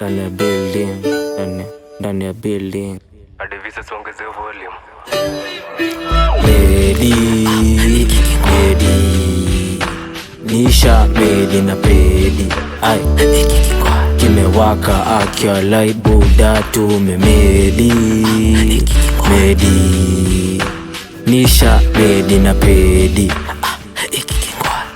ndani ya building, ndani ya building. Adivisa tuongeze volume. Pedi Nisha pedi na pedi ay kimewaka akya light buda tumemedi Nisha pedi na pedi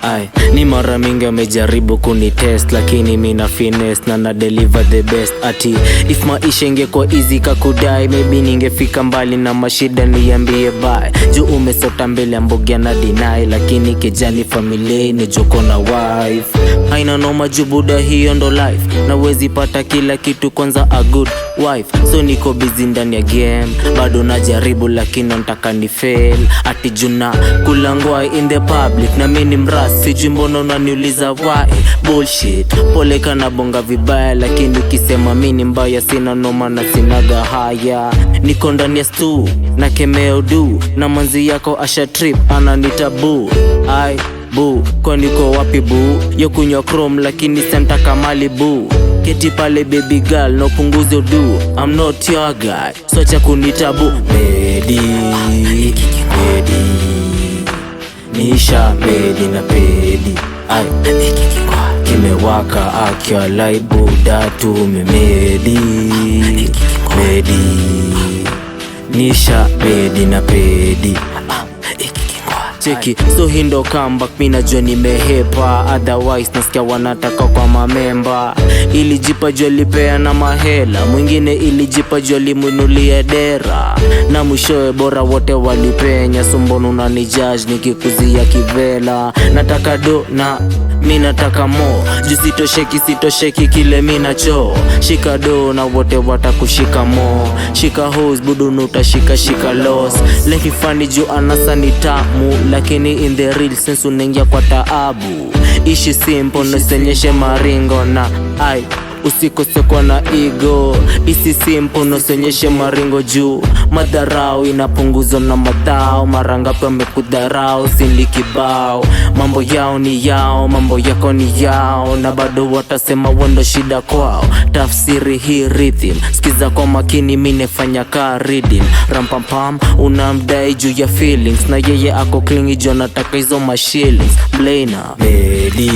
ay, ni mara mingi amejaribu kunitest, lakini mina finesse na deliver the best. Ati if maisha ingekuwa easy kakudai, maybe ningefika mbali na mashida niambie bye. Juu umesota mbele ya mbogia na deny, lakini kijani familia ni joko na wife. Haina noma jubuda, hiyo ndo life, na wezi pata kila kitu, kwanza a good wife. So niko busy ndani ya game, bado najaribu lakini nataka ni fail. Ati juna kulangwa in the public na mimi mrasi, sijui mbona unaniuliza why. Bullshit, pole kana bonga vibaya, lakini ukisema mimi mbaya sina noma na sinaga haya. Niko ndani ya stu na kemeo du, na manzi yako asha trip ananita boo. Ai boo, kwa niko wapi boo? Yo kunywa chrome lakini senta kamali boo. Keti pale baby girl, no punguze udu, I'm not your guy, so acha kunita boo. Pedi Nisha pedi na pedi ay kimewaka akya light buda tumemedi Nisha pedi na pedi cheki. So hindo comeback, mina jua nimehepa, otherwise nasikia wanataka kwa mamemba. Ilijipa jua lipea na mahela, mwingine ilijipa jua limunulia dera, na mwishowe bora wote walipenya. So mbona unanijudge nikikuzia kivela? Nataka do na mi nataka mo, juu sitosheki kile mina cho. Shika do na wote watakushika mo, shika hose budunu utashika loss. Leki funny juu anasa ni tamu, lakini in the real sense unengia kwa taabu. Ishi simple nosenyeshe maringo na ai usikose kwa na ego. Isi simple nosenyeshe maringo juu madharau inapunguzo na matao. Marangapi wamekudharau sindi kibao, mambo yao ni yao, mambo yako ni yao, na bado watasema wendo shida kwao. Tafsiri hii rhythm, skiza kwa makini minefanya ka reading. Rampampam unamdai juu ya feelings, na yeye ako clingy juu nataka hizo mashillings. Blaina pedi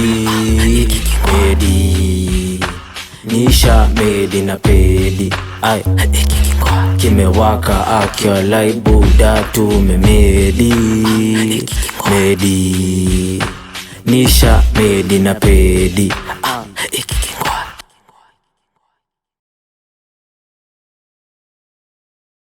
Nisha pedi na pedi ay kimewaka akya light buda tumemedi Nisha pedi na pedi